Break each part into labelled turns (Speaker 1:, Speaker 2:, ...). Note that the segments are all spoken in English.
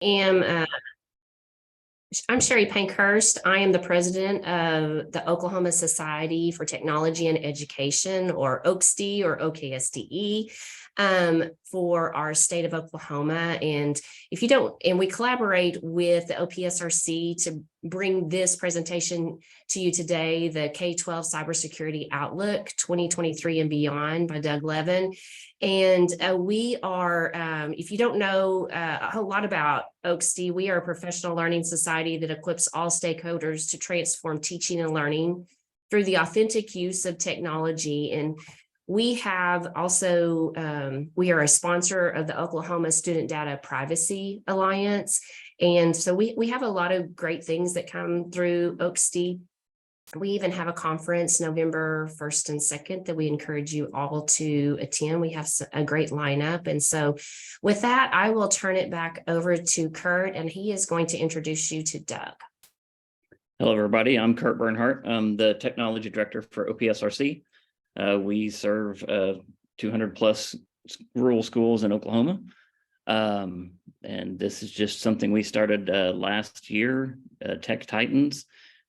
Speaker 1: am I'm Sherry Pankhurst. I am the president of the Oklahoma Society for Technology and Education, or OKSTE or OKSTE, for our state of Oklahoma. And if you don't, and we collaborate with the OPSRC to bring this presentation to you today, the K-12 Cybersecurity Outlook 2023 and Beyond by Doug Levin. And we are, if you don't know a whole lot about OKSTE, we are a professional learning society that equips all stakeholders to transform teaching and learning through the authentic use of technology. And we have also, we are a sponsor of the Oklahoma Student Data Privacy Alliance. And so we have a lot of great things that come through OKSTE. We even have a conference November 1st and 2nd that we encourage you all to attend. We have a great lineup. And so with that, I will turn it back over to Kurt, and he is going to introduce you to Doug.
Speaker 2: Hello, everybody. I'm Kurt Bernhardt. I'm the technology director for OPSRC. We serve 200 plus rural schools in Oklahoma. And this is just something we started last year, Tech Titans,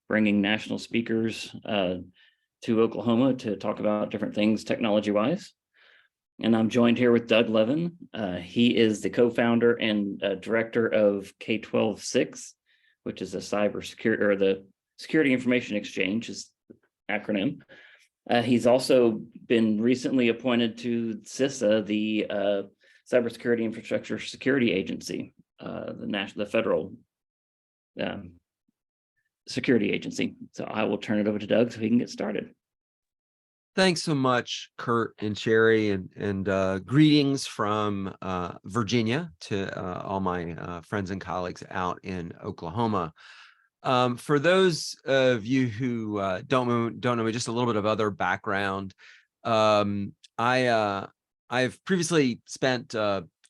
Speaker 2: bringing national speakers to Oklahoma to talk about different things technology-wise. And I'm joined here with Doug Levin. He is the co-founder and director of K12 SIX, which is a cybersecurity, or the Security Information Exchange is the acronym. He's also been recently appointed to CISA, the Cybersecurity Infrastructure Security Agency, the federal security agency. So I will turn it over to Doug so he can get started.
Speaker 3: Thanks so much, Kurt and Sherry, and greetings from Virginia to all my friends and colleagues out in Oklahoma. For those of you who don't know me, just a little bit of other background. I've previously spent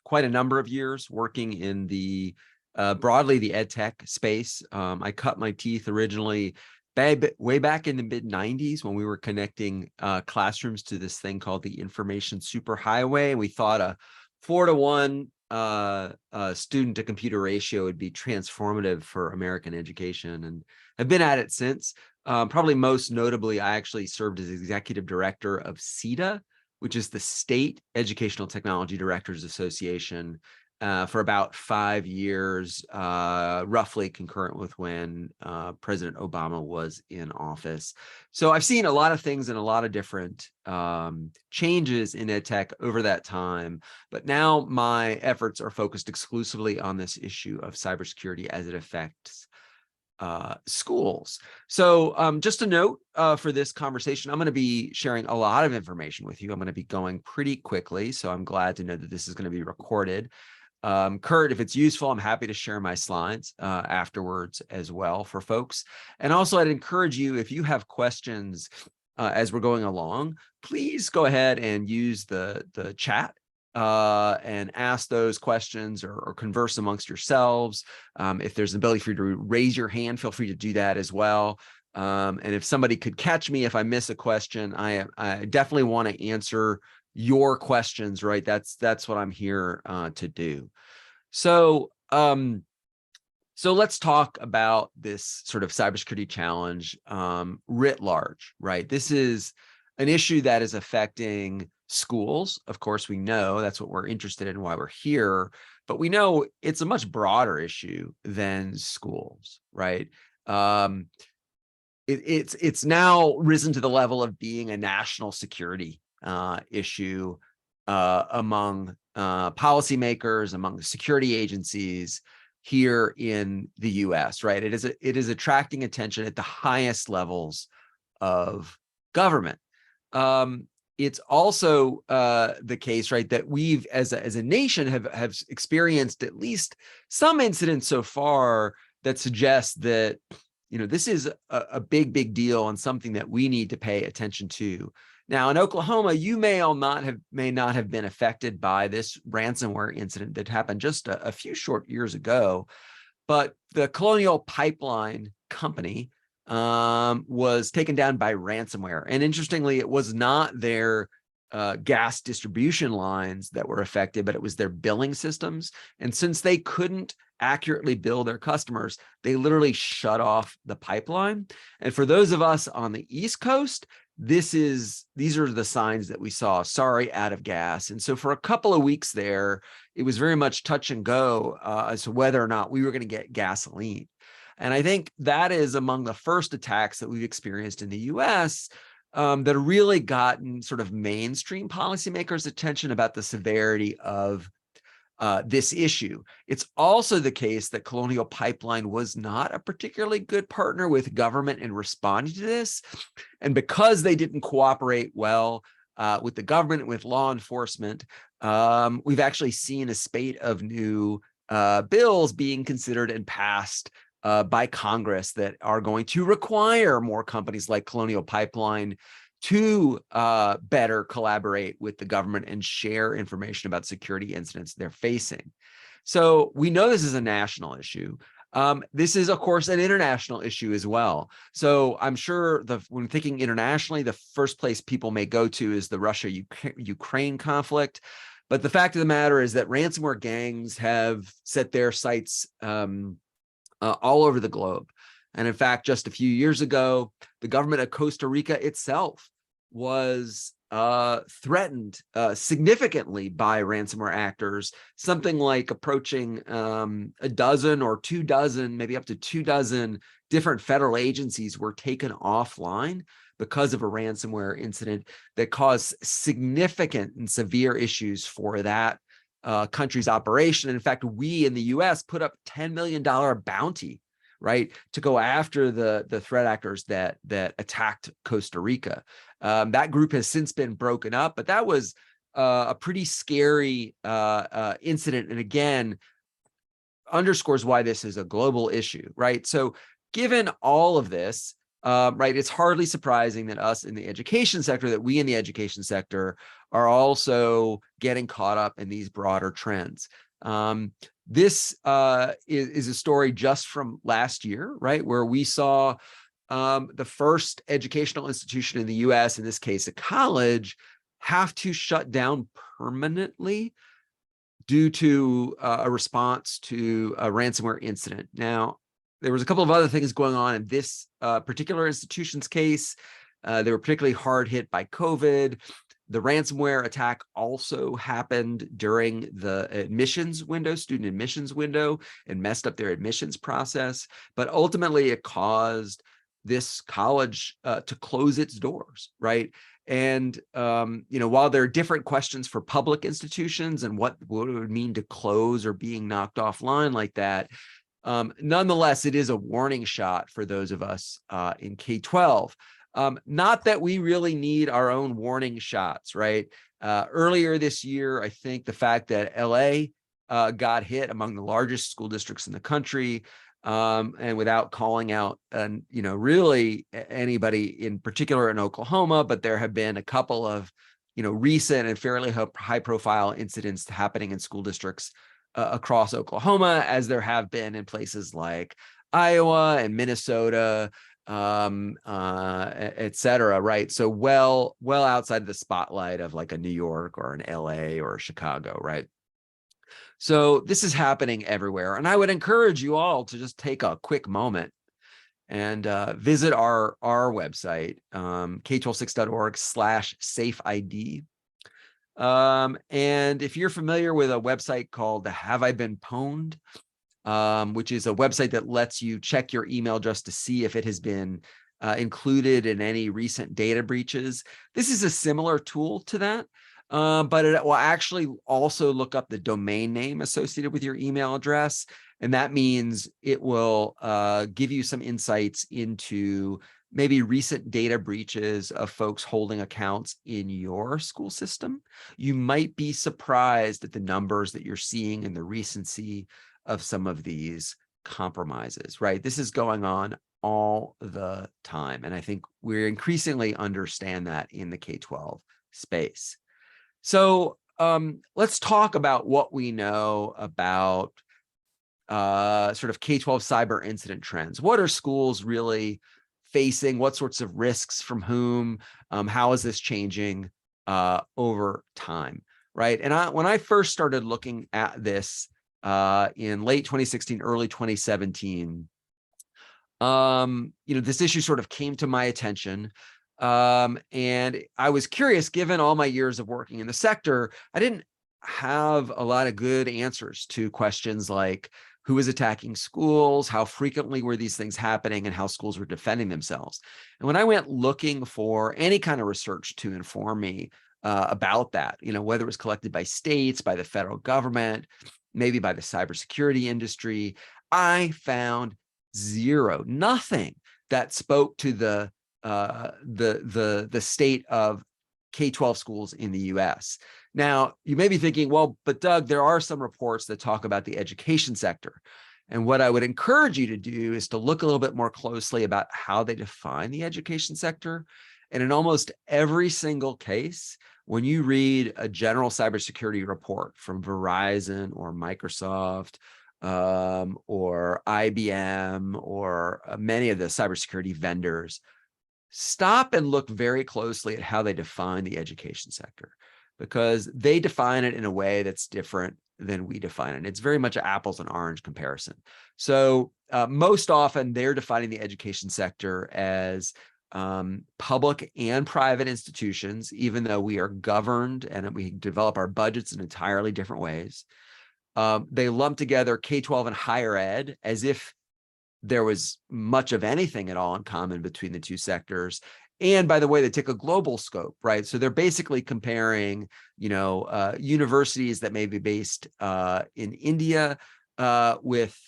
Speaker 3: quite a number of years working in the broadly the ed tech space. I cut my teeth originally way back in the mid-90s when we were connecting classrooms to this thing called the information superhighway. And we thought a 4-to-1 student to computer ratio would be transformative for American education, and I've been at it since. Probably most notably, I actually served as executive director of CETA, which is the State Educational Technology Directors Association, for about 5 years, roughly concurrent with when President Obama was in office. So I've seen a lot of things and a lot of different changes in ed tech over that time. But now my efforts are focused exclusively on this issue of cybersecurity as it affects schools. So just a note for this conversation, I'm going to be sharing a lot of information with you. I'm going to be going pretty quickly, so I'm glad to know that this is going to be recorded. Kurt, if it's useful, I'm happy to share my slides afterwards as well for folks. And also, I'd encourage you, if you have questions as we're going along, please go ahead and use the chat and ask those questions or converse amongst yourselves. If there's an ability for you to raise your hand, feel free to do that as well. And if somebody could catch me if I miss a question, I definitely want to answer your questions, right? That's what I'm here to do. So let's talk about this sort of cybersecurity challenge writ large, right? This is an issue that is affecting schools. Of course, we know that's what we're interested in, why we're here, but we know it's a much broader issue than schools, right? It's now risen to the level of being a national security issue among policymakers, among the security agencies here in the US, right? It is attracting attention at the highest levels of government. It's also the case, right, that we've as a nation have experienced at least some incidents so far that suggest that, you know, this is a big deal and something that we need to pay attention to. Now, in Oklahoma, you may not have been affected by this ransomware incident that happened just a few short years ago, but the Colonial Pipeline Company was taken down by ransomware. And interestingly, it was not their gas distribution lines that were affected, but it was their billing systems. And since they couldn't accurately bill their customers, they literally shut off the pipeline. And for those of us on the East Coast, these are the signs that we saw. Sorry, out of gas. And so for a couple of weeks there, it was very much touch and go as to whether or not we were going to get gasoline. And I think that is among the first attacks that we've experienced in the US that have really gotten sort of mainstream policymakers' attention about the severity of this issue. It's also the case that Colonial Pipeline was not a particularly good partner with government in responding to this. And because they didn't cooperate well with the government, with law enforcement, we've actually seen a spate of new bills being considered and passed by Congress that are going to require more companies like Colonial Pipeline to better collaborate with the government and share information about security incidents they're facing. So we know this is a national issue. This is, of course, an international issue as well. So I'm sure when thinking internationally, the first place people may go to is the Russia-Ukraine conflict. But the fact of the matter is that ransomware gangs have set their sights all over the globe. And in fact, just a few years ago, the government of Costa Rica itself was threatened significantly by ransomware actors. Something like approaching a dozen or 24, maybe up to 24 different federal agencies were taken offline because of a ransomware incident that caused significant and severe issues for that country's operation. In fact, we in the US put up $10 million bounty, right, to go after the threat actors that attacked Costa Rica. That group has since been broken up, but that was a pretty scary incident. And again, underscores why this is a global issue, right? So given all of this, right, it's hardly surprising that us in the education sector, that we in the education sector are also getting caught up in these broader trends. This is a story just from last year, right, where we saw the first educational institution in the US, in this case, a college, have to shut down permanently due to a response to a ransomware incident. Now, there was a couple of other things going on in this particular institution's case. They were particularly hard hit by COVID. The ransomware attack also happened during the admissions window, student admissions window, and messed up their admissions process. But ultimately, it caused this college to close its doors, right? And while there are different questions for public institutions and what it would mean to close or being knocked offline like that, nonetheless, it is a warning shot for those of us in K-12. Not that we really need our own warning shots, right? Earlier this year, I think the fact that LA got hit, among the largest school districts in the country, and without calling out, really anybody in particular in Oklahoma, but there have been a couple of, recent and fairly high-profile incidents happening in school districts across Oklahoma, as there have been in places like Iowa and Minnesota, et cetera, right? So well outside of the spotlight of like a New York or an LA or Chicago, right? So this is happening everywhere. And I would encourage you all to just take a quick moment and visit our website, k12six.org/safeid. And if you're familiar with a website called Have I Been Pwned, which is a website that lets you check your email just to see if it has been included in any recent data breaches. This is a similar tool to that, but it will actually also look up the domain name associated with your email address. And that means it will give you some insights into maybe recent data breaches of folks holding accounts in your school system. You might be surprised at the numbers that you're seeing in the recency of some of these compromises, right? This is going on all the time. And I think we increasingly understand that in the K-12 space. So let's talk about what we know about sort of K-12 cyber incident trends. What are schools really facing? What sorts of risks from whom? How is this changing over time, right? And when I first started looking at this in late 2016, early 2017. This issue sort of came to my attention. And I was curious, given all my years of working in the sector, I didn't have a lot of good answers to questions like who was attacking schools, how frequently were these things happening, and how schools were defending themselves. And when I went looking for any kind of research to inform me about that, whether it was collected by states, by the federal government, maybe by the cybersecurity industry, I found nothing that spoke to the state of K-12 schools in the US. Now, you may be thinking, well, but Doug, there are some reports that talk about the education sector. And what I would encourage you to do is to look a little bit more closely about how they define the education sector. And in almost every single case, when you read a general cybersecurity report from Verizon or Microsoft, or IBM, or many of the cybersecurity vendors, stop and look very closely at how they define the education sector, because they define it in a way that's different than we define it. It's very much an apples and orange comparison. So most often they're defining the education sector as public and private institutions, even though we are governed and we develop our budgets in entirely different ways. They lump together K-12 and higher ed as if there was much of anything at all in common between the two sectors. And by the way, they take a global scope, right? So they're basically comparing, universities that may be based in India with,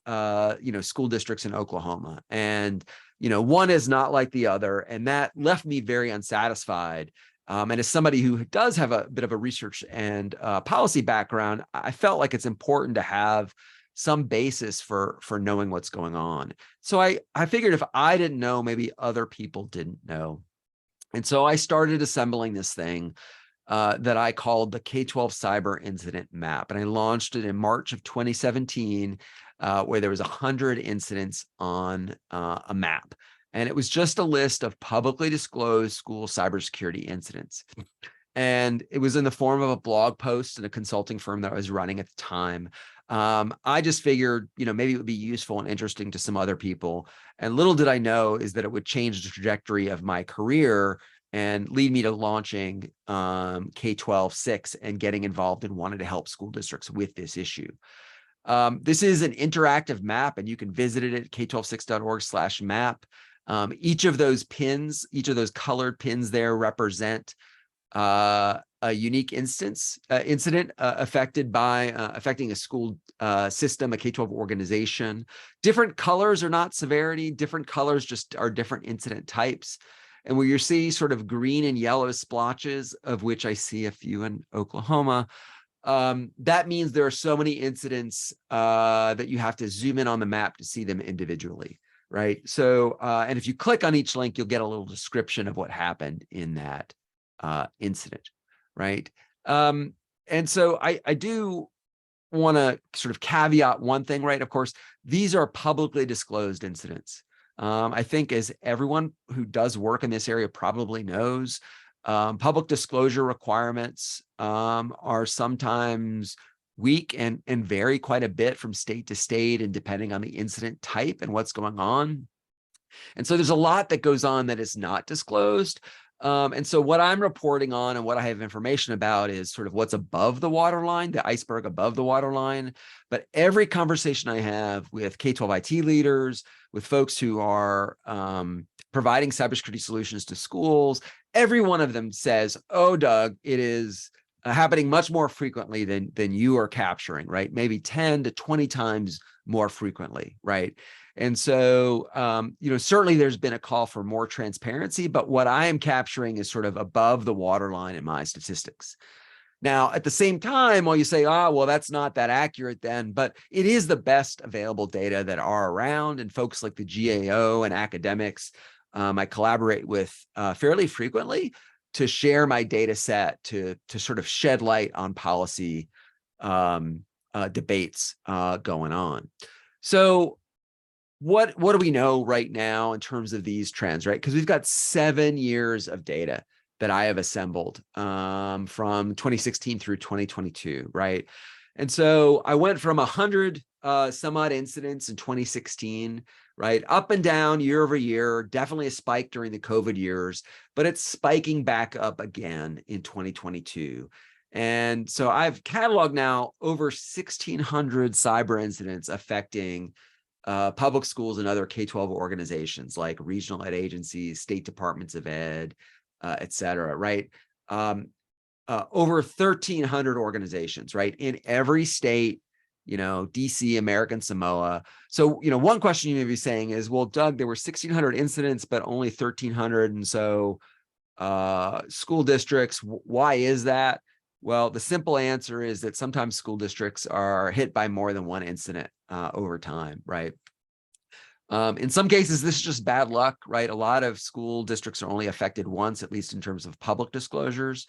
Speaker 3: school districts in Oklahoma. And, one is not like the other. And that left me very unsatisfied. And as somebody who does have a bit of a research and policy background, I felt like it's important to have some basis for knowing what's going on. So I figured if I didn't know, maybe other people didn't know. And so I started assembling this thing that I called the K-12 Cyber Incident Map. And I launched it in March of 2017, where there was 100 incidents on a map. And it was just a list of publicly disclosed school cybersecurity incidents. And it was in the form of a blog post and a consulting firm that I was running at the time. I just figured, maybe it would be useful and interesting to some other people. And little did I know is that it would change the trajectory of my career and lead me to launching K12 SIX and getting involved and wanting to help school districts with this issue. This is an interactive map, and you can visit it at k12six.org/map. Each of those pins, each of those colored pins there represent a unique incident affecting a school system, a K-12 organization. Different colors are not severity. Different colors just are different incident types. And where you see sort of green and yellow splotches, of which I see a few in Oklahoma, that means there are so many incidents that you have to zoom in on the map to see them individually, right? So, and if you click on each link, you'll get a little description of what happened in that incident, right? And so I do want to sort of caveat one thing, right? Of course, these are publicly disclosed incidents. I think as everyone who does work in this area probably knows, public disclosure requirements are sometimes weak and vary quite a bit from state to state and depending on the incident type and what's going on. And so there's a lot that goes on that is not disclosed. And so what I'm reporting on and what I have information about is sort of what's above the waterline, the iceberg above the waterline. But every conversation I have with K-12 IT leaders, with folks who are providing cybersecurity solutions to schools, every one of them says, oh, Doug, it is happening much more frequently than you are capturing, right? Maybe 10 to 20 times more frequently, right? And so, certainly there's been a call for more transparency, but what I am capturing is sort of above the waterline in my statistics. Now, at the same time, while you say, well, that's not that accurate then, but it is the best available data that are around, and folks like the GAO and academics, I collaborate with fairly frequently to share my data set to sort of shed light on policy debates going on. So what do we know right now in terms of these trends, right? Because we've got 7 years of data that I have assembled from 2016 through 2022, right? And so I went from 100 some odd incidents in 2016, right? Up and down year over year, definitely a spike during the COVID years, but it's spiking back up again in 2022. And so I've cataloged now over 1,600 cyber incidents affecting public schools and other K-12 organizations like regional ed agencies, state departments of ed, et cetera, right? Over 1,300 organizations, right? In every state, DC, American Samoa. So, one question you may be saying is, well, Doug, there were 1,600 incidents, but only 1,300. And so school districts, why is that? Well, the simple answer is that sometimes school districts are hit by more than one incident over time, right? In some cases, this is just bad luck, right? A lot of school districts are only affected once, at least in terms of public disclosures,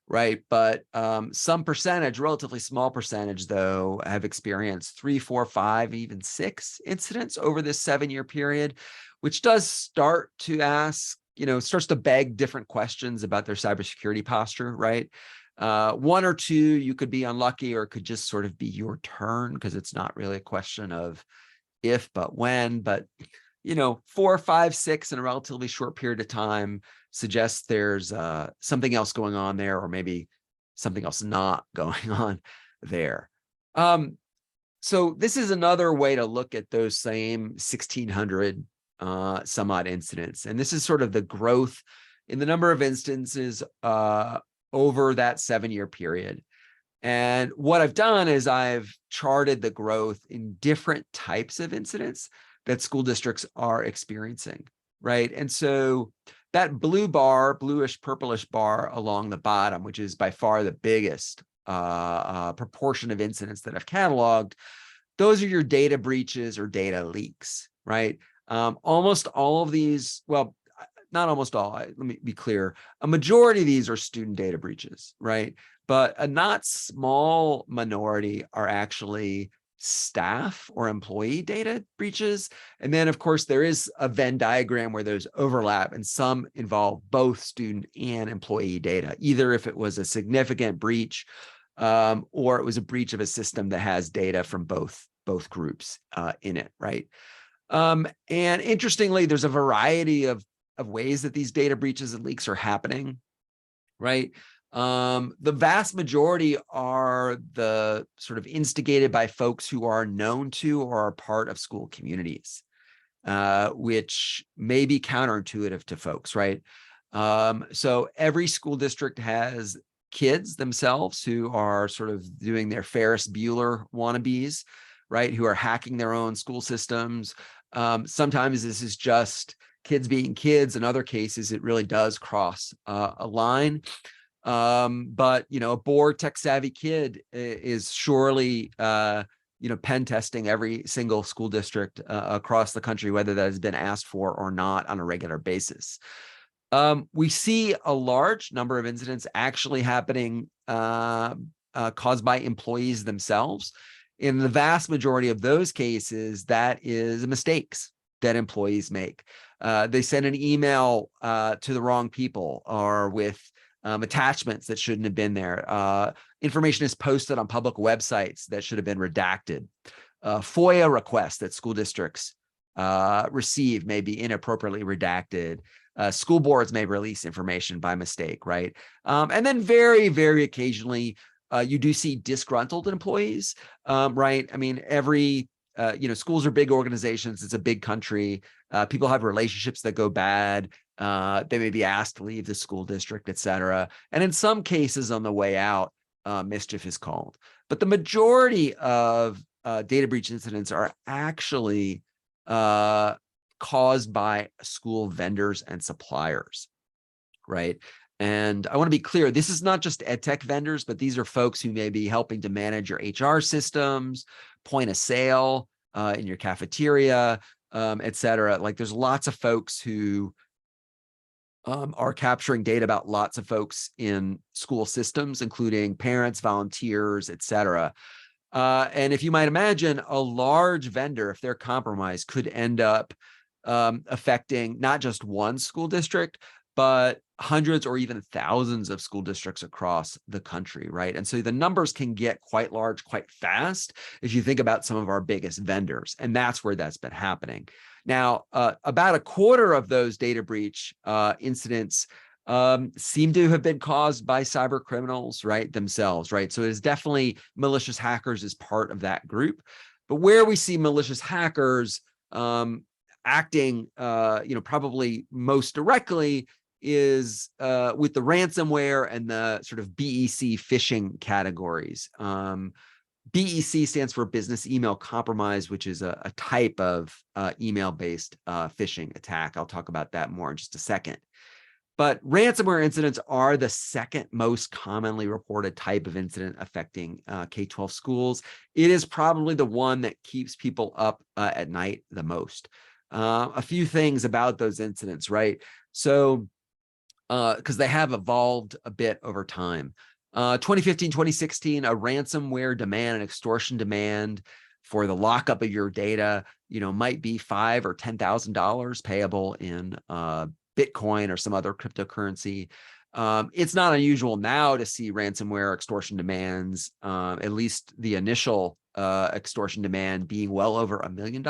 Speaker 3: right? But some percentage, relatively small percentage, though, have experienced 3, 4, 5, even 6 incidents over this 7-year period, which does start to ask, starts to beg different questions about their cybersecurity posture, right? 1 or 2, you could be unlucky, or it could just sort of be your turn, because it's not really a question of if, but when. But 4, 5, 6 in a relatively short period of time suggests there's something else going on there, or maybe something else not going on there. So this is another way to look at those same 1,600 some odd incidents. And this is sort of the growth in the number of instances over that 7-year period. And what I've done is I've charted the growth in different types of incidents that school districts are experiencing, right? And so that blue bar, bluish purplish bar along the bottom, which is by far the biggest proportion of incidents that I've cataloged, those are your data breaches or data leaks, right? Almost all of these, well, not almost all, let me be clear, a majority of these are student data breaches, right? But a not small minority are actually staff or employee data breaches. And then, of course, there is a Venn diagram where those overlap, and some involve both student and employee data, either if it was a significant breach or it was a breach of a system that has data from both groups in it, right? And interestingly, there's a variety of ways that these data breaches and leaks are happening, right? The vast majority are the sort of instigated by folks who are known to or are part of school communities, which may be counterintuitive to folks, right? So every school district has kids themselves who are sort of doing their Ferris Bueller wannabes, right? Who are hacking their own school systems. Sometimes this is just kids being kids. In other cases, it really does cross a line. But a bored, tech-savvy kid is surely pen testing every single school district across the country, whether that has been asked for or not on a regular basis. We see a large number of incidents actually happening caused by employees themselves. In the vast majority of those cases, that is mistakes that employees make. They send an email to the wrong people, or with attachments that shouldn't have been there. Information is posted on public websites that should have been redacted. FOIA requests that school districts receive may be inappropriately redacted. School boards may release information by mistake, right? And then very, very occasionally, you do see disgruntled employees, right? I mean, schools are big organizations. It's a big country. People have relationships that go bad. They may be asked to leave the school district, et cetera. And in some cases on the way out, mischief is called. But the majority of data breach incidents are actually caused by school vendors and suppliers, right? And I want to be clear, this is not just ed tech vendors, but these are folks who may be helping to manage your HR systems, point of sale in your cafeteria, et cetera. Like, there's lots of folks who are capturing data about lots of folks in school systems, including parents, volunteers, et cetera. And if you might imagine, a large vendor, if they're compromised, could end up affecting not just one school district, but hundreds or even thousands of school districts across the country, right? And so the numbers can get quite large quite fast if you think about some of our biggest vendors, and that's where that's been happening. Now, about a quarter of those data breach incidents seem to have been caused by cyber criminals, right, themselves, right? So it is definitely malicious hackers as part of that group. But where we see malicious hackers acting, probably most directly is with the ransomware and the sort of BEC phishing categories. BEC stands for business email compromise, which is a type of email-based phishing attack. I'll talk about that more in just a second. But ransomware incidents are the second most commonly reported type of incident affecting K-12 schools. It is probably the one that keeps people up at night the most. A few things about those incidents, right? So, because they have evolved a bit over time. 2015, 2016, a ransomware demand, an extortion demand for the lockup of your data, might be $5,000 or $10,000 payable in Bitcoin or some other cryptocurrency. It's not unusual now to see ransomware extortion demands, at least the initial extortion demand being well over $1 million.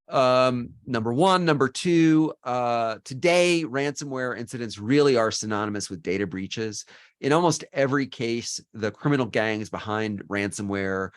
Speaker 3: Number one. Number two, today, ransomware incidents really are synonymous with data breaches. In almost every case, the criminal gangs behind ransomware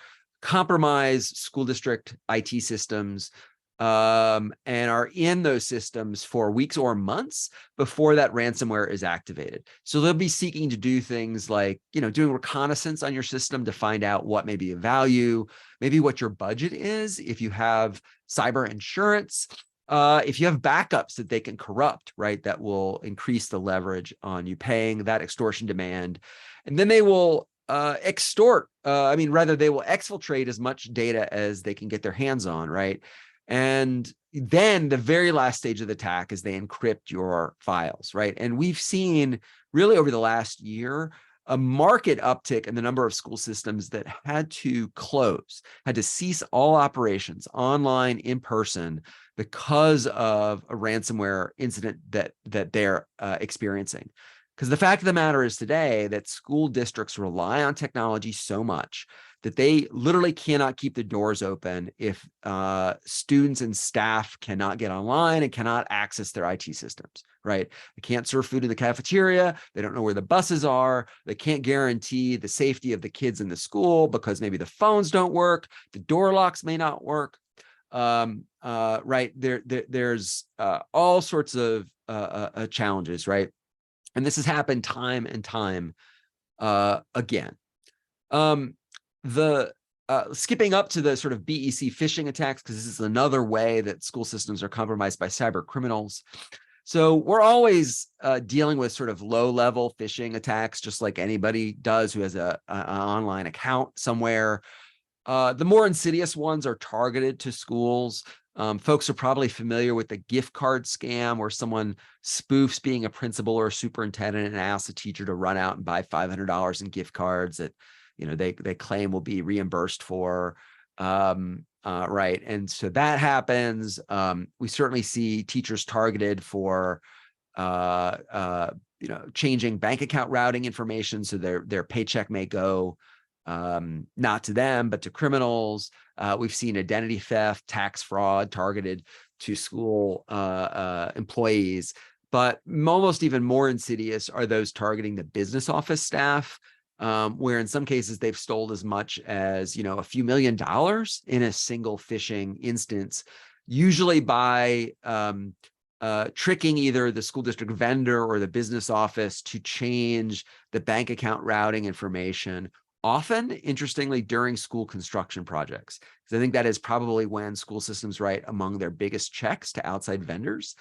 Speaker 3: compromise school district IT systems, and are in those systems for weeks or months before that ransomware is activated. So they'll be seeking to do things like, doing reconnaissance on your system to find out what may be of value, maybe what your budget is, if you have cyber insurance, if you have backups that they can corrupt, right, that will increase the leverage on you paying that extortion demand. And then they will extort, they will exfiltrate as much data as they can get their hands on, right? And then the very last stage of the attack is they encrypt your files, right? And we've seen really over the last year a market uptick in the number of school systems that had to close, had to cease all operations online, in person, because of a ransomware incident that they're experiencing. Because the fact of the matter is today that school districts rely on technology so much that they literally cannot keep the doors open if students and staff cannot get online and cannot access their IT systems, right? They can't serve food in the cafeteria. They don't know where the buses are. They can't guarantee the safety of the kids in the school because maybe the phones don't work. The door locks may not work. Right? There's all sorts of challenges, right? And this has happened time and time again. Skipping up to the sort of BEC phishing attacks, because this is another way that school systems are compromised by cyber criminals. So we're always dealing with sort of low-level phishing attacks, just like anybody does who has an online account somewhere. The more insidious ones are targeted to schools. Folks are probably familiar with the gift card scam, where someone spoofs being a principal or a superintendent and asks a teacher to run out and buy $500 in gift cards that they claim will be reimbursed for. Right. And so that happens. We certainly see teachers targeted for changing bank account routing information, so their paycheck may go not to them, but to criminals. We've seen identity theft, tax fraud targeted to school employees, but almost even more insidious are those targeting the business office staff, where in some cases they've stolen as much as, a few $1 million in a single phishing instance, usually by tricking either the school district vendor or the business office to change the bank account routing information, often, interestingly, during school construction projects. Because I think that is probably when school systems write among their biggest checks to outside vendors.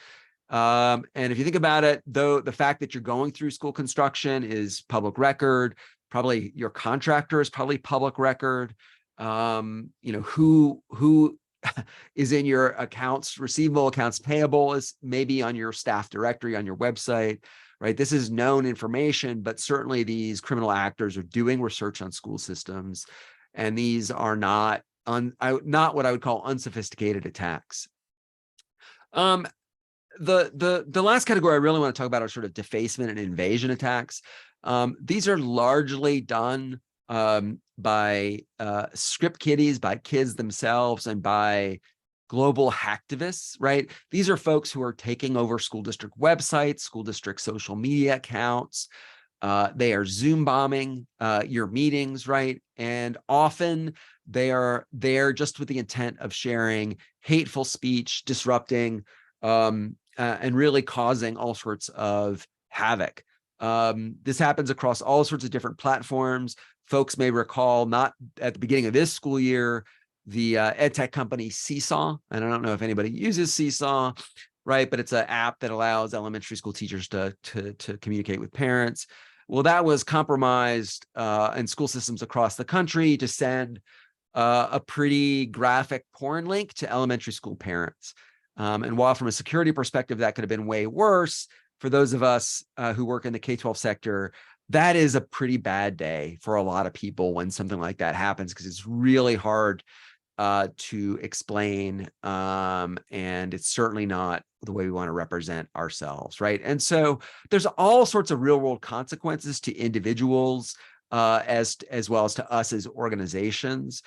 Speaker 3: And if you think about it, though, the fact that you're going through school construction is public record. Probably your contractor is probably public record. Who is in your accounts receivable, accounts payable is maybe on your staff directory on your website, right? This is known information, but certainly these criminal actors are doing research on school systems, and these are not what I would call unsophisticated attacks. the last category I really want to talk about are sort of defacement and invasion attacks. These are largely done by script kiddies, by kids themselves, and by global hacktivists, right? These are folks who are taking over school district websites, school district social media accounts. They are Zoom bombing your meetings, right? And often they are there just with the intent of sharing hateful speech, disrupting, and really causing all sorts of havoc. This happens across all sorts of different platforms. Folks may recall, not at the beginning of this school year, the ed tech company Seesaw. And I don't know if anybody uses Seesaw, right? But it's an app that allows elementary school teachers to communicate with parents. Well, that was compromised in school systems across the country to send a pretty graphic porn link to elementary school parents. And while from a security perspective, that could have been way worse, for those of us who work in the K-12 sector, that is a pretty bad day for a lot of people when something like that happens, because it's really hard to explain, and it's certainly not the way we want to represent ourselves, right? And so there's all sorts of real world consequences to individuals as well as to us as organizations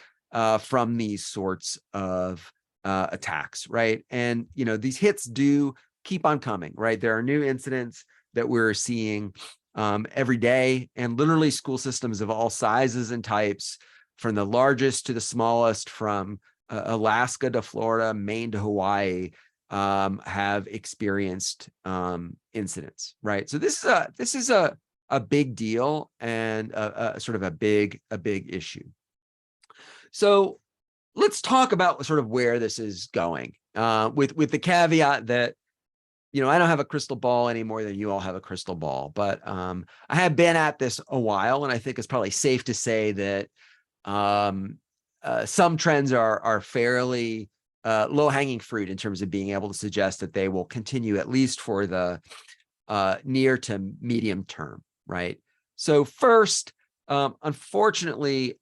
Speaker 3: from these sorts of attacks, right? And these hits do keep on coming, right? There are new incidents that we're seeing every day, and literally school systems of all sizes and types, from the largest to the smallest, from Alaska to Florida, Maine to Hawaii, have experienced incidents, right? So this is a big deal, and sort of a big issue. So let's talk about sort of where this is going, with the caveat that I don't have a crystal ball any more than you all have a crystal ball, but I have been at this a while, and I think it's probably safe to say that some trends are fairly low-hanging fruit in terms of being able to suggest that they will continue at least for the near to medium term, right? So first, unfortunately,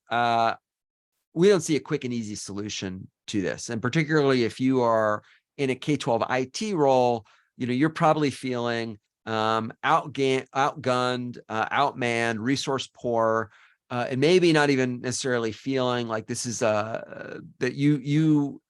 Speaker 3: we don't see a quick and easy solution to this. And particularly if you are in a K-12 IT role, you're probably feeling outgunned, outmanned, resource poor, and maybe not even necessarily feeling like this is that you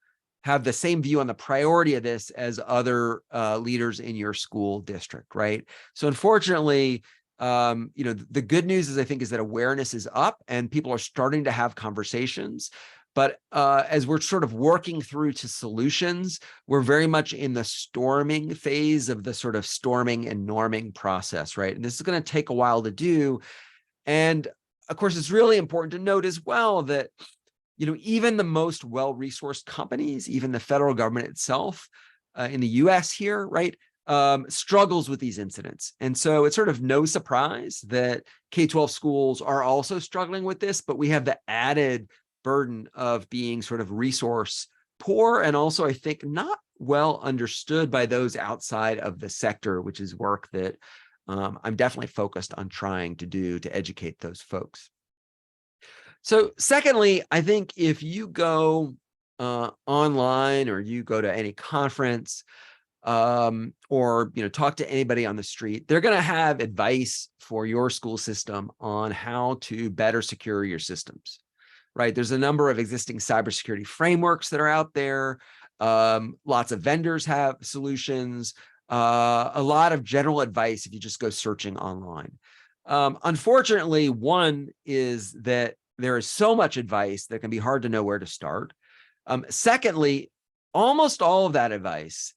Speaker 3: have the same view on the priority of this as other leaders in your school district, right? So unfortunately, the good news is, I think, is that awareness is up and people are starting to have conversations. But as we're sort of working through to solutions, we're very much in the storming phase of the sort of storming and norming process, right? And this is going to take a while to do. And of course, it's really important to note as well that, even the most well-resourced companies, even the federal government itself in the US here, right, struggles with these incidents. And so it's sort of no surprise that K-12 schools are also struggling with this, but we have the added burden of being sort of resource poor, and also, I think, not well understood by those outside of the sector, which is work that I'm definitely focused on trying to do to educate those folks. So secondly, I think if you go online, or you go to any conference, or talk to anybody on the street, they're going to have advice for your school system on how to better secure your systems, right? There's a number of existing cybersecurity frameworks that are out there. Lots of vendors have solutions, a lot of general advice if you just go searching online. Unfortunately, one is that there is so much advice that it can be hard to know where to start. Secondly, almost all of that advice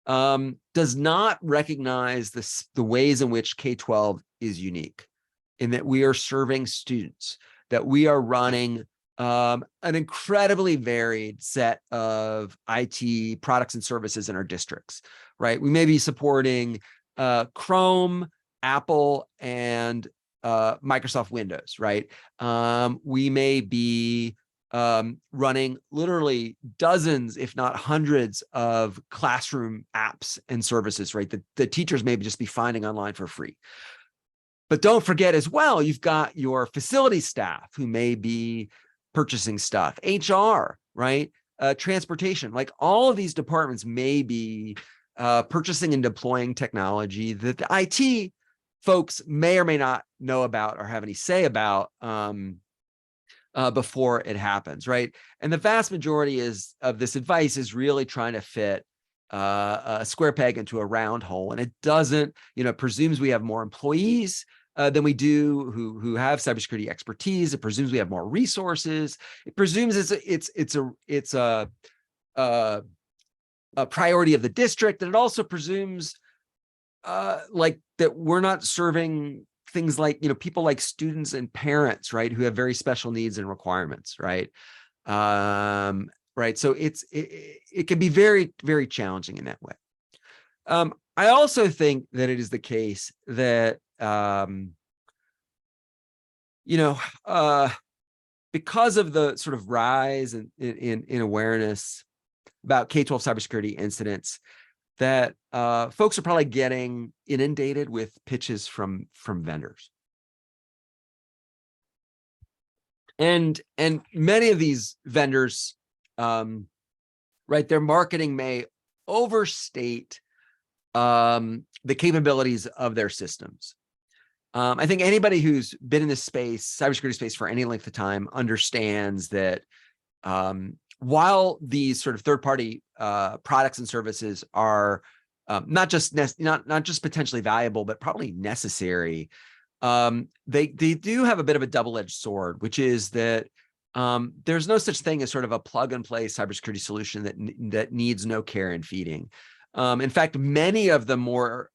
Speaker 3: does not recognize the ways in which K-12 is unique, in that we are serving students, that we are running an incredibly varied set of IT products and services in our districts, right? We may be supporting Chrome, Apple, and Microsoft Windows, right? We may be running literally dozens, if not hundreds, of classroom apps and services, right? That the teachers may just be finding online for free. But don't forget as well, you've got your facility staff who may be purchasing stuff, HR, right? Transportation, like all of these departments may be purchasing and deploying technology that the IT folks may or may not know about or have any say about before it happens, right? And the vast majority of this advice is really trying to fit a square peg into a round hole, and it doesn't, presumes we have more employees than we do who have cybersecurity expertise. It presumes we have more resources. It presumes it's a priority of the district, and it also presumes like that we're not serving things like people like students and parents, right, who have very special needs and requirements, right? Right. So it can be very, very challenging in that way. I also think that it is the case that because of the sort of rise in awareness about K-12 cybersecurity incidents, that folks are probably getting inundated with pitches from vendors. And many of these vendors, right, their marketing may overstate the capabilities of their systems. I think anybody who's been in this space, cybersecurity space, for any length of time understands that while these sort of third-party products and services are not just potentially valuable, but probably necessary, they do have a bit of a double-edged sword, which is that there's no such thing as sort of a plug-and-play cybersecurity solution that needs no care and feeding. In fact, many of the more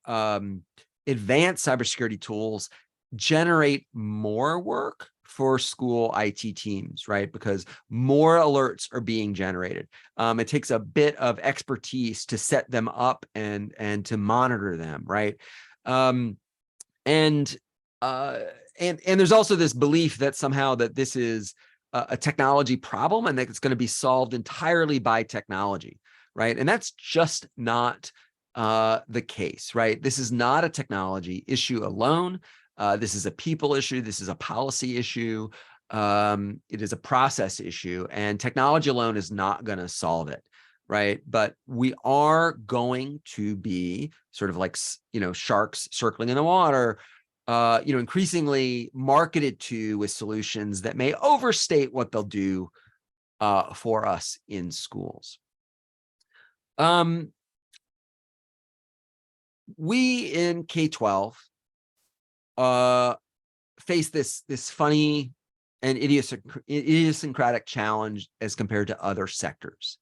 Speaker 3: advanced cybersecurity tools generate more work for school IT teams, right? Because more alerts are being generated. It takes a bit of expertise to set them up and to monitor them, right? And there's also this belief that somehow that this is a technology problem and that it's going to be solved entirely by technology, right? And that's just not the case, right? This is not a technology issue alone. This is a people issue. This is a policy issue. It is a process issue, and technology alone is not going to solve it, right? But we are going to be sort of like, sharks circling in the water, increasingly marketed to with solutions that may overstate what they'll do for us in schools. We in K-12 face this funny and idiosyncratic challenge as compared to other sectors.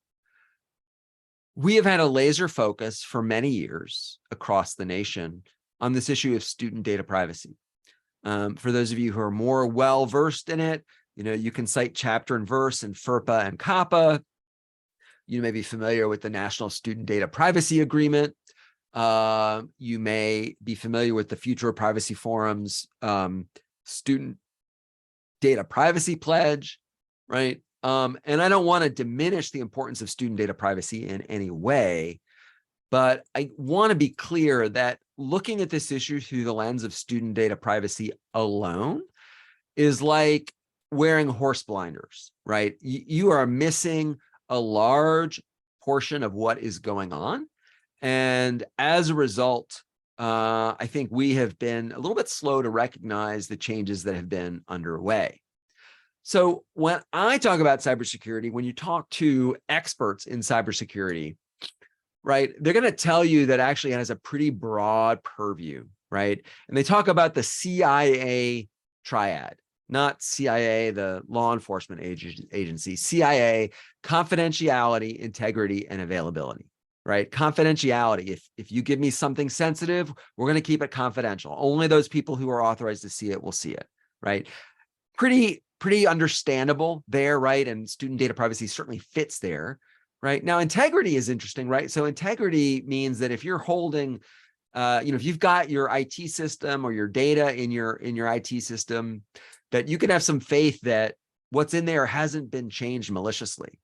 Speaker 3: We have had a laser focus for many years across the nation on this issue of student data privacy. For those of you who are more well-versed in it, you can cite chapter and verse in FERPA and COPPA. You may be familiar with the National Student Data Privacy Agreement. You may be familiar with the Future of Privacy Forum's Student Data Privacy Pledge, right? And I don't want to diminish the importance of student data privacy in any way, but I want to be clear that looking at this issue through the lens of student data privacy alone is like wearing horse blinders, right? You are missing a large portion of what is going on. And as a result, I think we have been a little bit slow to recognize the changes that have been underway. So when I talk about cybersecurity, when you talk to experts in cybersecurity, right, they're going to tell you that actually it has a pretty broad purview, right? And they talk about the CIA triad, not CIA, the law enforcement agency, CIA, confidentiality, integrity, and availability, right? Confidentiality, if you give me something sensitive, we're going to keep it confidential. Only those people who are authorized to see it will see it, right? Pretty understandable there, right? And student data privacy certainly fits there, right? Now, integrity is interesting, right? So integrity means that if you're holding, if you've got your IT system or your data in your IT system, that you can have some faith that what's in there hasn't been changed maliciously,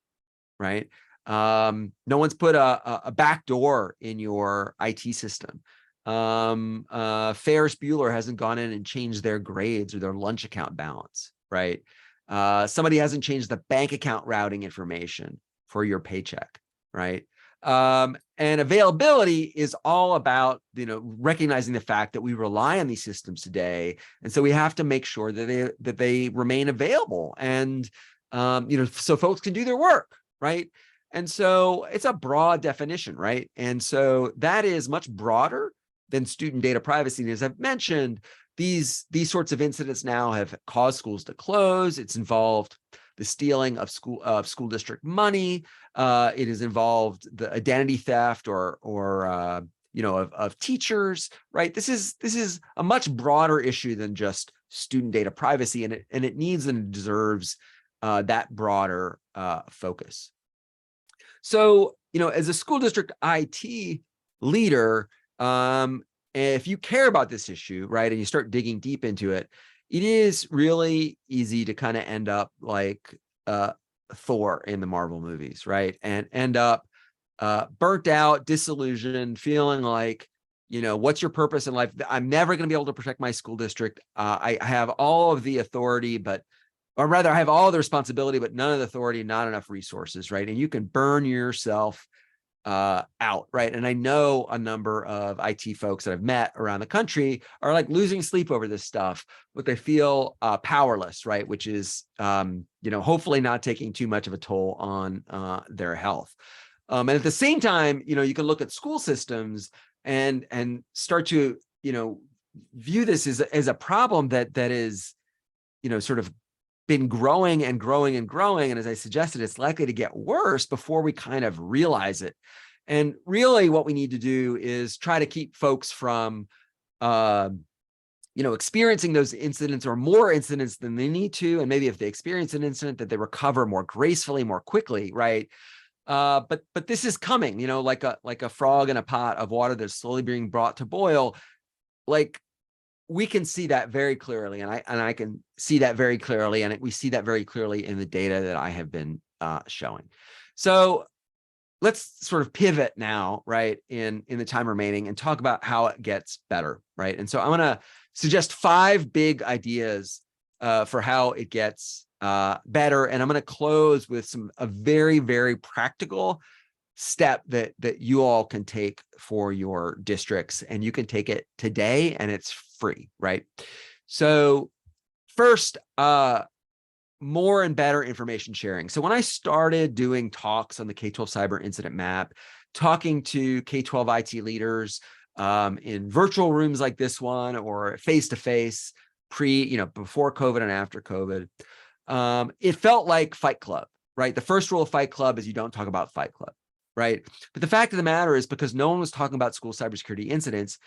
Speaker 3: right? No one's put a back door in your IT system. Ferris Bueller hasn't gone in and changed their grades or their lunch account balance, right? Somebody hasn't changed the bank account routing information for your paycheck, right? And availability is all about, recognizing the fact that we rely on these systems today. And so we have to make sure that they remain available and, so folks can do their work, right? And so it's a broad definition, right? And so that is much broader than student data privacy. And as I've mentioned, these sorts of incidents now have caused schools to close. It's involved the stealing of school district money. It has involved the identity theft of teachers, right? This is a much broader issue than just student data privacy, and it needs and deserves that broader focus. So, as a school district IT leader, if you care about this issue, right, and you start digging deep into it, it is really easy to kind of end up like Thor in the Marvel movies, right? And end up burnt out, disillusioned, feeling like, what's your purpose in life? I'm never going to be able to protect my school district. I have all of the authority, or rather I have all the responsibility, but none of the authority, not enough resources, right? And you can burn yourself out, right? And I know a number of IT folks that I've met around the country are like losing sleep over this stuff, but they feel powerless, right? Which is, hopefully not taking too much of a toll on their health. And at the same time, you can look at school systems and start to, view this as a problem that is, sort of been growing and growing and growing. And as I suggested, it's likely to get worse before we kind of realize it. And really what we need to do is try to keep folks from, experiencing those incidents or more incidents than they need to. And maybe if they experience an incident, that they recover more gracefully, more quickly, right? But this is coming, like a frog in a pot of water that's slowly being brought to boil. Like, we can see that very clearly, and I can see that very clearly, and we see that very clearly in the data that I have been showing. So let's sort of pivot now, right, in the time remaining, and talk about how it gets better, right? And so I'm going to suggest 5 big ideas for how it gets better, and I'm going to close with a very, very practical step that you all can take for your districts, and you can take it today, and it's free, right? So first, more and better information sharing. So when I started doing talks on the K-12 cyber incident map, talking to K-12 IT leaders in virtual rooms like this one, or face-to-face, before COVID and after COVID, it felt like Fight Club, right? The first rule of Fight Club is you don't talk about Fight Club, right? But the fact of the matter is, because no one was talking about school cybersecurity incidents,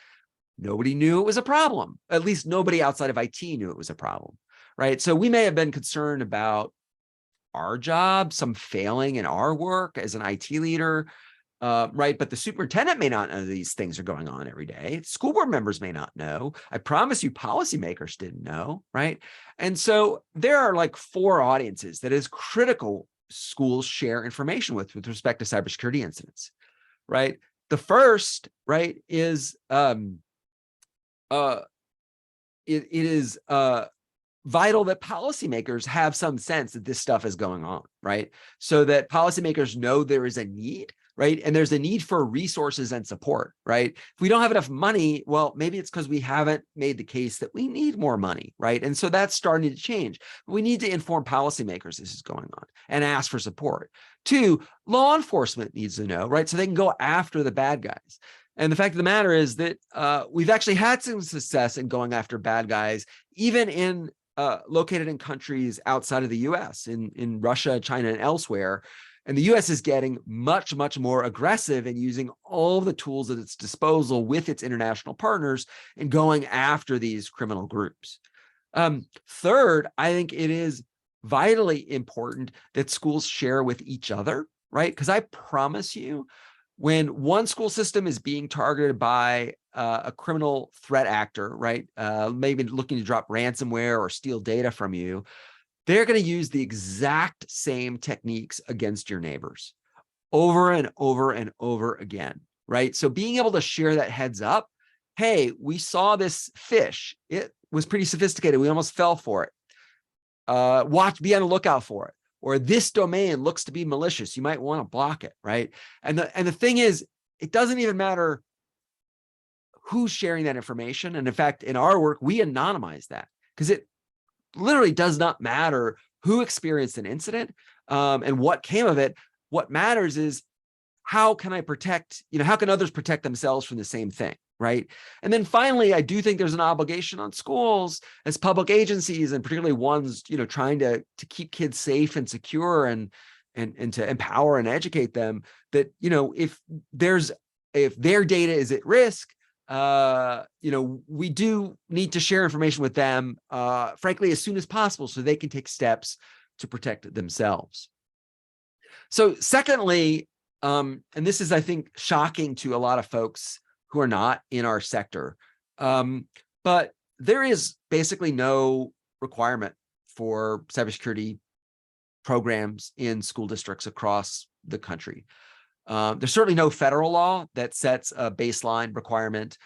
Speaker 3: nobody knew it was a problem. At least nobody outside of IT knew it was a problem, right? So we may have been concerned about our job, some failing in our work as an IT leader, right? But the superintendent may not know these things are going on every day. School board members may not know. I promise you, policymakers didn't know, right? And so there are like 4 audiences that is critical schools share information with respect to cybersecurity incidents, right? The first, right, is it is vital that policymakers have some sense that this stuff is going on, right? So that policymakers know there is a need, right? And there's a need for resources and support, right? If we don't have enough money, well, maybe it's because we haven't made the case that we need more money, right? And so that's starting to change. We need to inform policymakers this is going on and ask for support. 2, law enforcement needs to know, right? So they can go after the bad guys. And the fact of the matter is that we've actually had some success in going after bad guys, even in located in countries outside of the US, in Russia, China, and elsewhere. And the US is getting much, much more aggressive in using all the tools at its disposal with its international partners and going after these criminal groups. Third, I think it is vitally important that schools share with each other, right? Because I promise you, when one school system is being targeted by a criminal threat actor, right, maybe looking to drop ransomware or steal data from you, they're going to use the exact same techniques against your neighbors over and over and over again, right? So being able to share that heads up, hey, we saw this fish. It was pretty sophisticated. We almost fell for it. Be on the lookout for it. or this domain looks to be malicious. You might want to block it, right? And the thing is, it doesn't even matter who's sharing that information. And in fact, in our work, we anonymize that because it literally does not matter who experienced an incident and what came of it. What matters is how can I protect, how can others protect themselves from the same thing, right? And then finally, I do think there's an obligation on schools as public agencies, and particularly ones, trying to keep kids safe and secure and to empower and educate them, that, if their data is at risk, we do need to share information with them, frankly, as soon as possible, so they can take steps to protect themselves. So secondly, and this is, I think, shocking to a lot of folks who are not in our sector, but there is basically no requirement for cybersecurity programs in school districts across the country. There's certainly no federal law that sets a baseline requirement.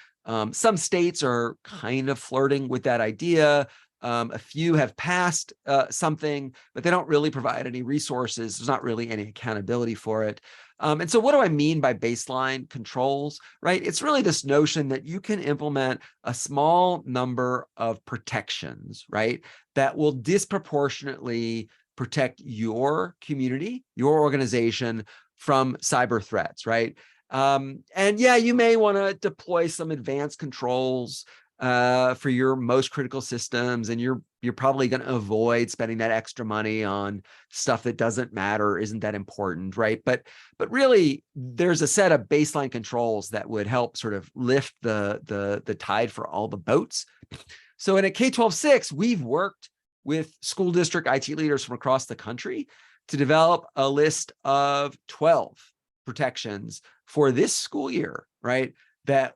Speaker 3: Some states are kind of flirting with that idea. A few have passed something, but they don't really provide any resources. There's not really any accountability for it. And so what do I mean by baseline controls, right? It's really this notion that you can implement a small number of protections, right, that will disproportionately protect your community, your organization from cyber threats, right? And yeah, you may want to deploy some advanced controls for your most critical systems, and you're probably going to avoid spending that extra money on stuff that doesn't matter, isn't that important, right? But really, there's a set of baseline controls that would help sort of lift the tide for all the boats. So in a K12 SIX, we've worked with school district IT leaders from across the country to develop a list of 12 protections for this school year, right? That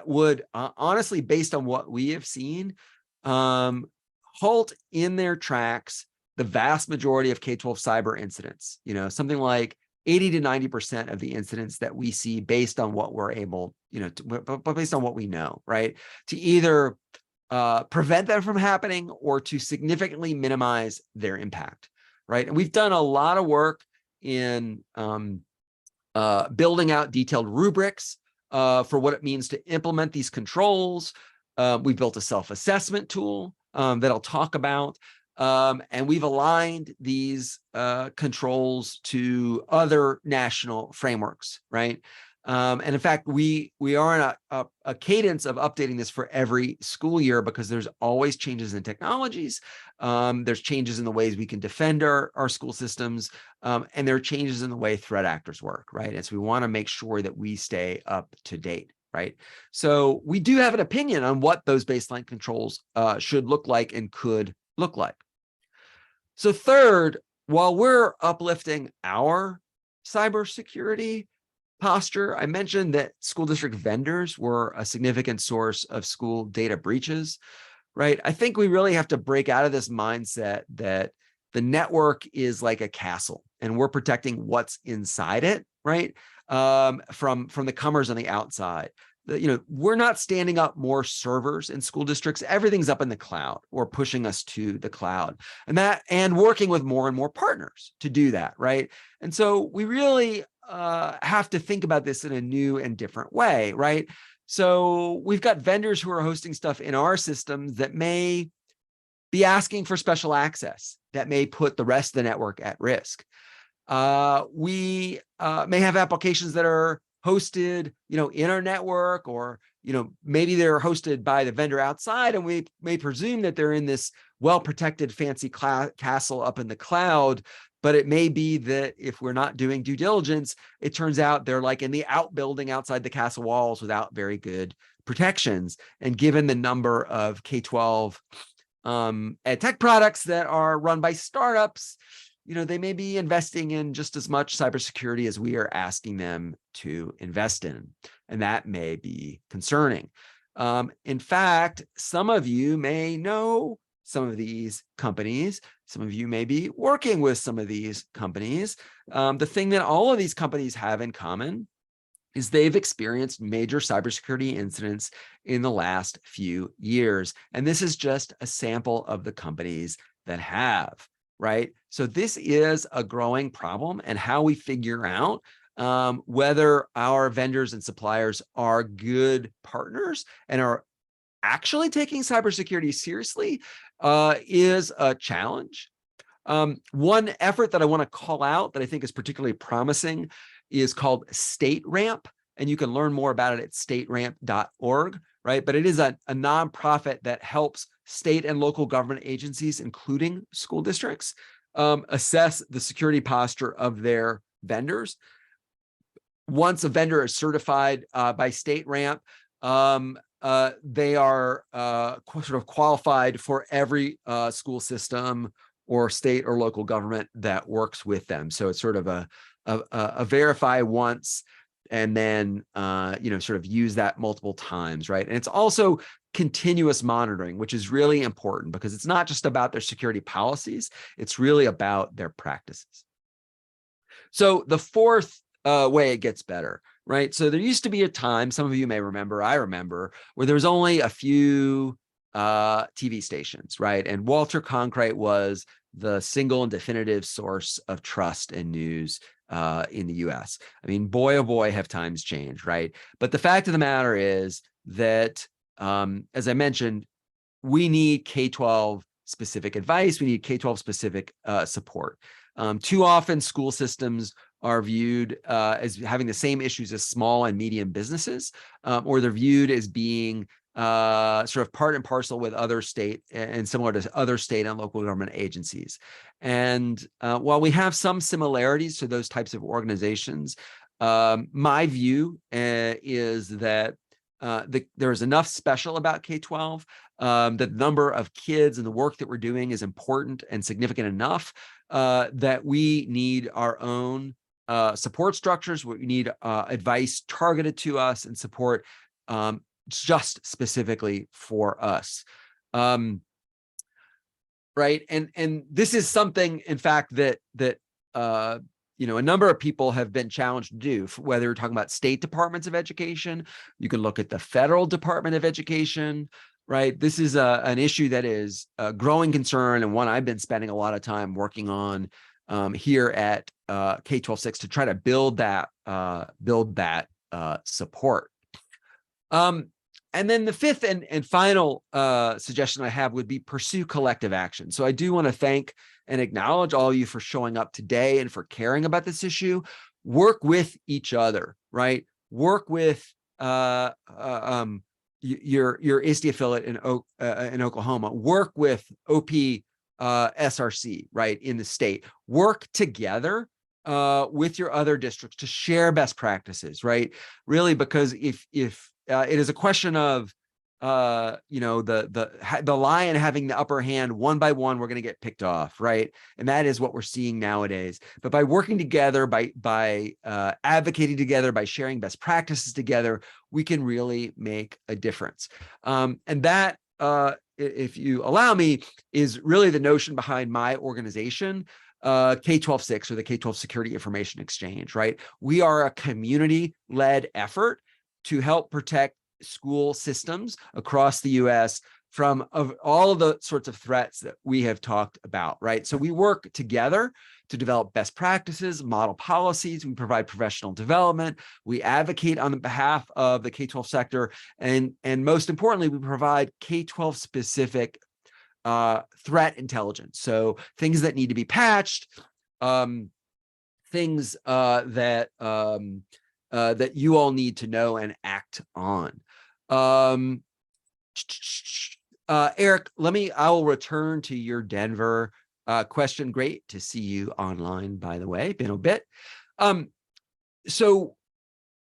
Speaker 3: would honestly, based on what we have seen, halt in their tracks the vast majority of K12 cyber incidents. Something like 80 to 90% of the incidents that we see, based on what we're able, but based on what we know, right? To either prevent them from happening or to significantly minimize their impact, right? And we've done a lot of work in building out detailed rubrics for what it means to implement these controls. We built a self-assessment tool that I'll talk about, and we've aligned these controls to other national frameworks, right? And in fact, we are in a cadence of updating this for every school year, because there's always changes in technologies. There's changes in the ways we can defend our school systems, and there are changes in the way threat actors work, right? And so we want to make sure that we stay up to date, right? So we do have an opinion on what those baseline controls should look like and could look like. So third, while we're uplifting our cybersecurity posture, I mentioned that school district vendors were a significant source of school data breaches, right? I think we really have to break out of this mindset that the network is like a castle and we're protecting what's inside it, right? From the comers on the outside. We're not standing up more servers in school districts. Everything's up in the cloud or pushing us to the cloud, and working with more and more partners to do that, right? And so we really have to think about this in a new and different way, right? So we've got vendors who are hosting stuff in our systems that may be asking for special access that may put the rest of the network at risk. We may have applications that are hosted, in our network, or, maybe they're hosted by the vendor outside, and we may presume that they're in this well-protected fancy castle up in the cloud. But it may be that if we're not doing due diligence, it turns out they're like in the outbuilding outside the castle walls without very good protections. And given the number of K12 ed tech products that are run by startups, they may be investing in just as much cybersecurity as we are asking them to invest in. And that may be concerning. In fact, some of you may know some of these companies. Some of you may be working with some of these companies. The thing that all of these companies have in common is they've experienced major cybersecurity incidents in the last few years. And this is just a sample of the companies that have, right? So this is a growing problem, and how we figure out whether our vendors and suppliers are good partners and are actually taking cybersecurity seriously is a challenge. One effort that I want to call out that I think is particularly promising is called StateRamp, and you can learn more about it at stateramp.org, right? But it is a nonprofit that helps state and local government agencies, including school districts, assess the security posture of their vendors. Once a vendor is certified by StateRamp, they are sort of qualified for every school system or state or local government that works with them. So it's sort of a verify once and then sort of use that multiple times, right? And it's also continuous monitoring, which is really important because it's not just about their security policies, it's really about their practices. So the fourth way it gets better, right? So there used to be a time, some of you may remember, I remember, where there was only a few TV stations, right? And Walter Cronkite was the single and definitive source of trust and news in the US. I mean, boy, oh boy, have times changed, right? But the fact of the matter is that, as I mentioned, we need K-12 specific advice. We need K-12 specific support. Too often school systems are viewed as having the same issues as small and medium businesses, or they're viewed as being sort of part and parcel with other state and similar to other state and local government agencies. And while we have some similarities to those types of organizations, my view is that there is enough special about K-12, that the number of kids and the work that we're doing is important and significant enough that we need our own support structures. We need advice targeted to us and support just specifically for us. Right. And this is something, in fact, that a number of people have been challenged to do, whether you're talking about state departments of education, you can look at the federal Department of Education, right? This is an issue that is a growing concern and one I've been spending a lot of time working on here at K12 SIX to try to build that support. And then the fifth and final suggestion I have would be pursue collective action. So I do want to thank and acknowledge all of you for showing up today and for caring about this issue. Work with each other, right? Work with your ISTE affiliate in Oklahoma. Work with OP SRC, right, in the state. Work together with your other districts to share best practices, right? Really, because if it is a question of the lion having the upper hand, one by one, we're going to get picked off, right? And that is what we're seeing nowadays. But by working together, by advocating together, by sharing best practices together, we can really make a difference. And that, if you allow me, is really the notion behind my organization, K12 SIX, or the K12 Security Information Exchange, right? We are a community-led effort to help protect school systems across the US from all of the sorts of threats that we have talked about, right? So we work together to develop best practices, model policies, we provide professional development, we advocate on the behalf of the K-12 sector, and most importantly, we provide K-12 specific threat intelligence. So things that need to be patched, things that you all need to know and act on. Eric, I will return to your Denver question. Great to see you online, by the way, been a bit. So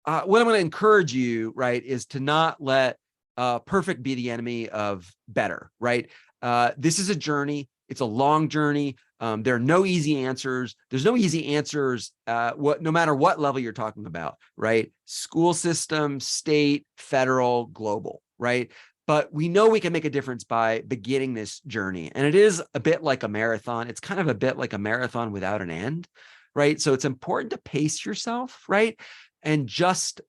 Speaker 3: what I'm going to encourage you, right, is to not let perfect be the enemy of better, right? This is a journey. It's a long journey. There are no easy answers. There's no easy answers, no matter what level you're talking about, right? School system, state, federal, global, right? But we know we can make a difference by beginning this journey. And it is a bit like a marathon. It's kind of a bit like a marathon without an end, right? So it's important to pace yourself, right? And just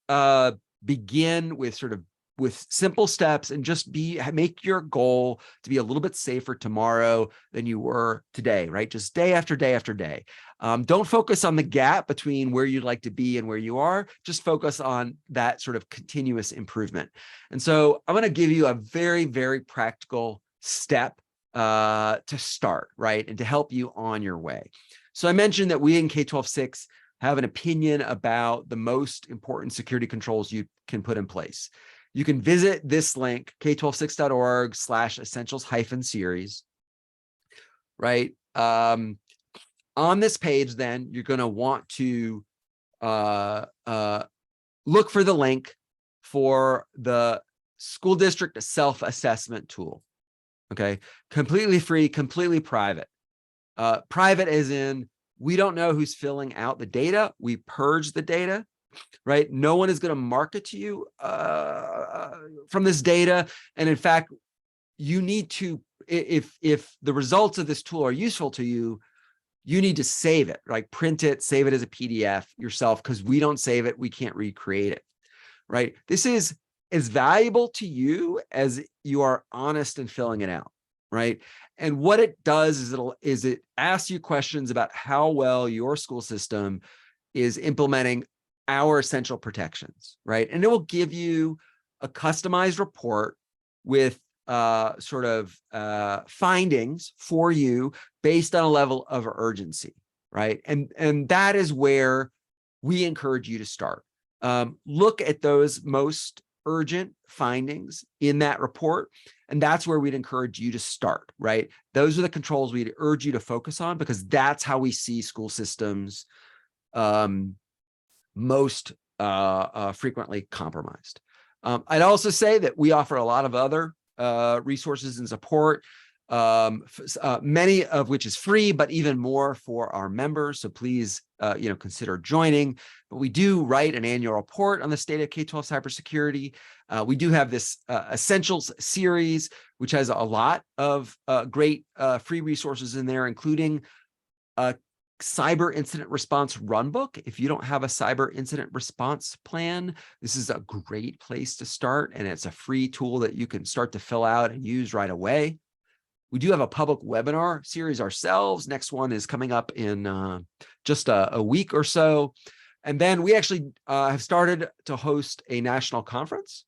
Speaker 3: begin with sort of with simple steps and just make your goal to be a little bit safer tomorrow than you were today, right? Just day after day after day. Don't focus on the gap between where you'd like to be and where you are. Just focus on that sort of continuous improvement. And so I'm going to give you a very, very practical step to start, right? And to help you on your way. So I mentioned that we in K12 SIX have an opinion about the most important security controls you can put in place. You can visit this link, k12six.org/essentials-series, right? On this page, then you're going to want to look for the link for the school district self-assessment tool. Okay, completely free, completely private. Private as in we don't know who's filling out the data. We purge the data. Right? No one is going to market to you from this data. And in fact, you need to, if the results of this tool are useful to you, you need to save it, like print it, save it as a PDF yourself, because we don't save it. We can't recreate it, right? This is as valuable to you as you are honest in filling it out, right? And what it does is it asks you questions about how well your school system is implementing our essential protections, right? And it will give you a customized report with findings for you based on a level of urgency, right? And that is where we encourage you to start. Look at those most urgent findings in that report, and that's where we'd encourage you to start, right? Those are the controls we'd urge you to focus on, because that's how we see school systems most frequently compromised. I'd also say that we offer a lot of other resources and support, many of which is free, but even more for our members. So please, consider joining. But we do write an annual report on the state of K-12 cybersecurity. We do have this Essentials series, which has a lot of great free resources in there, including cyber incident response runbook. If you don't have a cyber incident response plan, this is a great place to start, and it's a free tool that you can start to fill out and use right away. We do have a public webinar series ourselves. Next one is coming up in just a week or so. And then we actually have started to host a national conference,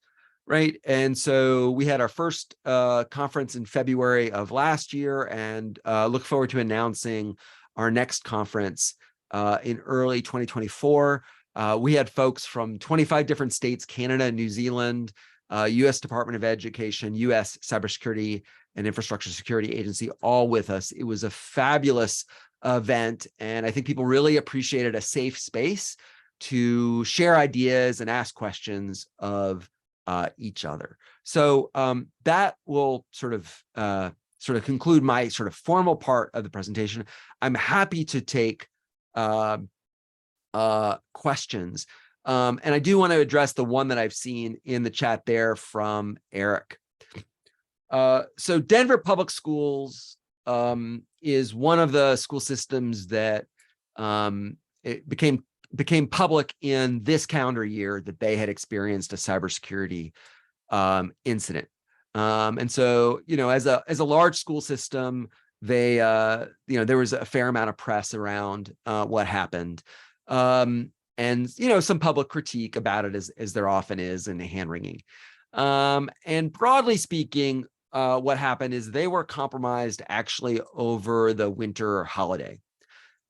Speaker 3: right? And so we had our first conference in February of last year, and look forward to announcing our next conference in early 2024. We had folks from 25 different states, Canada, New Zealand, U.S. Department of Education, U.S. Cybersecurity and Infrastructure Security Agency, all with us. It was a fabulous event, and I think people really appreciated a safe space to share ideas and ask questions of each other. So that will sort of conclude my sort of formal part of the presentation. I'm happy to take questions. And I do want to address the one that I've seen in the chat there from Eric. So Denver Public Schools is one of the school systems that it became public in this calendar year that they had experienced a cybersecurity incident. And so, as a large school system, they, there was a fair amount of press around what happened. And, some public critique about it, as there often is, and hand-wringing. And broadly speaking, what happened is they were compromised actually over the winter holiday.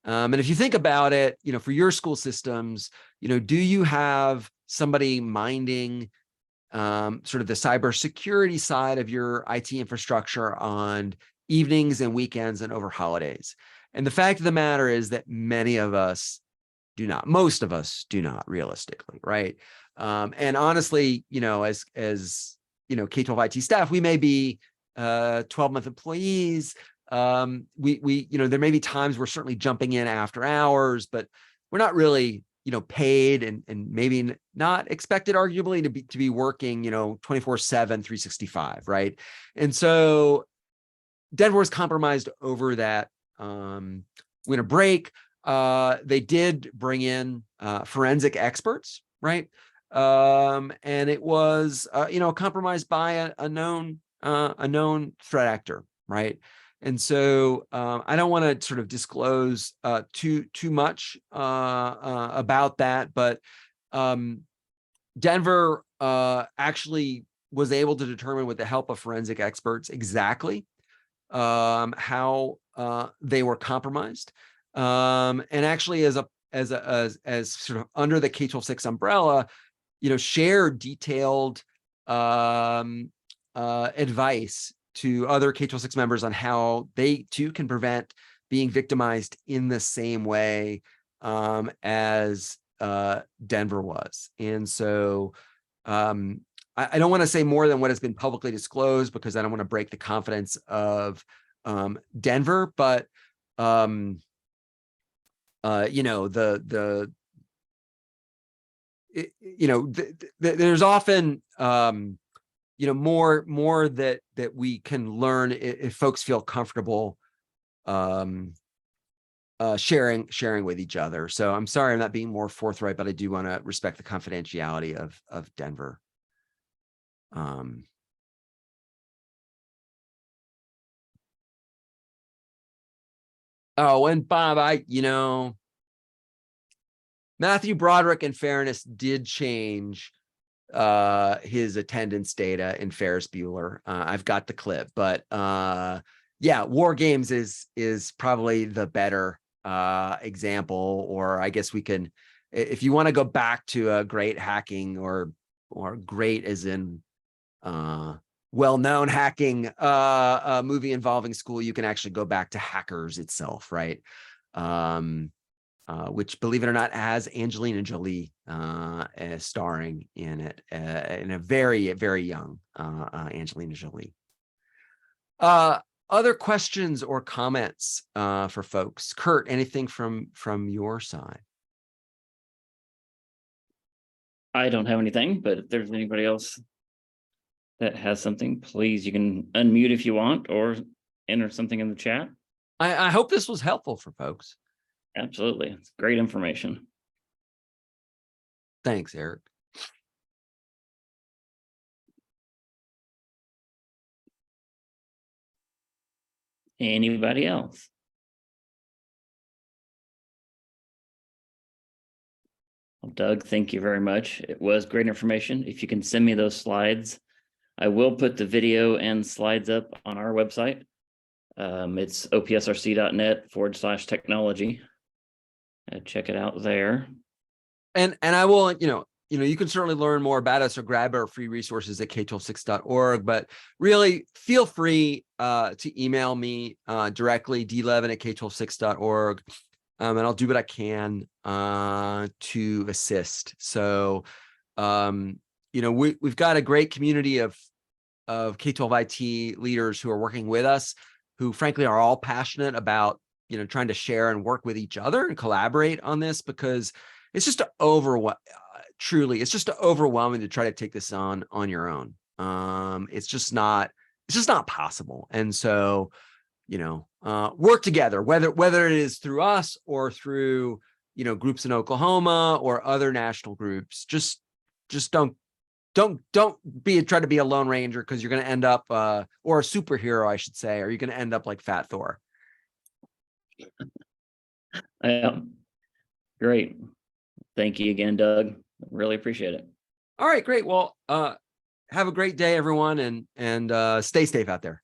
Speaker 3: And if you think about it, for your school systems, do you have somebody minding sort of the cybersecurity side of your IT infrastructure on evenings and weekends and over holidays? And the fact of the matter is that many of us do not. Most of us do not, realistically, right? And honestly, as K-12 IT staff, we may be 12-month employees. We there may be times we're certainly jumping in after hours, but we're not really paid and maybe not expected, arguably, to be working 24/7, 365, right? And so Denver was compromised over that winter break. They did bring in forensic experts, right? And it was, compromised by a known threat actor, right? And so I don't want to sort of disclose too much about that, but Denver actually was able to determine with the help of forensic experts exactly how they were compromised, and actually as sort of under the K12 SIX umbrella, shared detailed advice to other K12 SIX members on how they too can prevent being victimized in the same way as Denver was. And so I don't want to say more than what has been publicly disclosed because I don't want to break the confidence of Denver, but there's often more that we can learn if folks feel comfortable sharing with each other. So I'm sorry I'm not being more forthright, but I do want to respect the confidentiality of Denver. Oh, and Bob, Matthew Broderick, in fairness, did change his attendance data in Ferris Bueller. I've got the clip, but yeah, War Games is probably the better example, or I guess we can, if you want to go back to a great hacking or great as in well-known hacking movie involving school, you can actually go back to Hackers itself, right? Which, believe it or not, has Angelina Jolie starring in it, in a very, very young Angelina Jolie. Other questions or comments for folks? Kurt, anything from your side?
Speaker 2: I don't have anything, but if there's anybody else that has something, please, you can unmute if you want or enter something in the chat.
Speaker 3: I hope this was helpful for folks.
Speaker 2: Absolutely. It's great information.
Speaker 3: Thanks, Eric.
Speaker 2: Anybody else? Well, Doug, thank you very much. It was great information. If you can send me those slides, I will put the video and slides up on our website. It's opsrc.net/technology. Check it out there.
Speaker 3: And I will, you can certainly learn more about us or grab our free resources at k12six.org, but really feel free to email me directly, d11@k12six.org, and I'll do what I can to assist. So, we've got a great community of K12 IT leaders who are working with us, who frankly are all passionate about, trying to share and work with each other and collaborate on this, because it's just it's just overwhelming to try to take this on your own. It's just not possible. And so, work together, whether it is through us or through, groups in Oklahoma or other national groups. Just don't try to be a Lone Ranger, because you're going to end up, or a superhero, I should say, or you're going to end up like Fat Thor.
Speaker 2: Great. Thank you again, Doug. Really appreciate it.
Speaker 3: All right, great. Well, have a great day, everyone, and stay safe out there.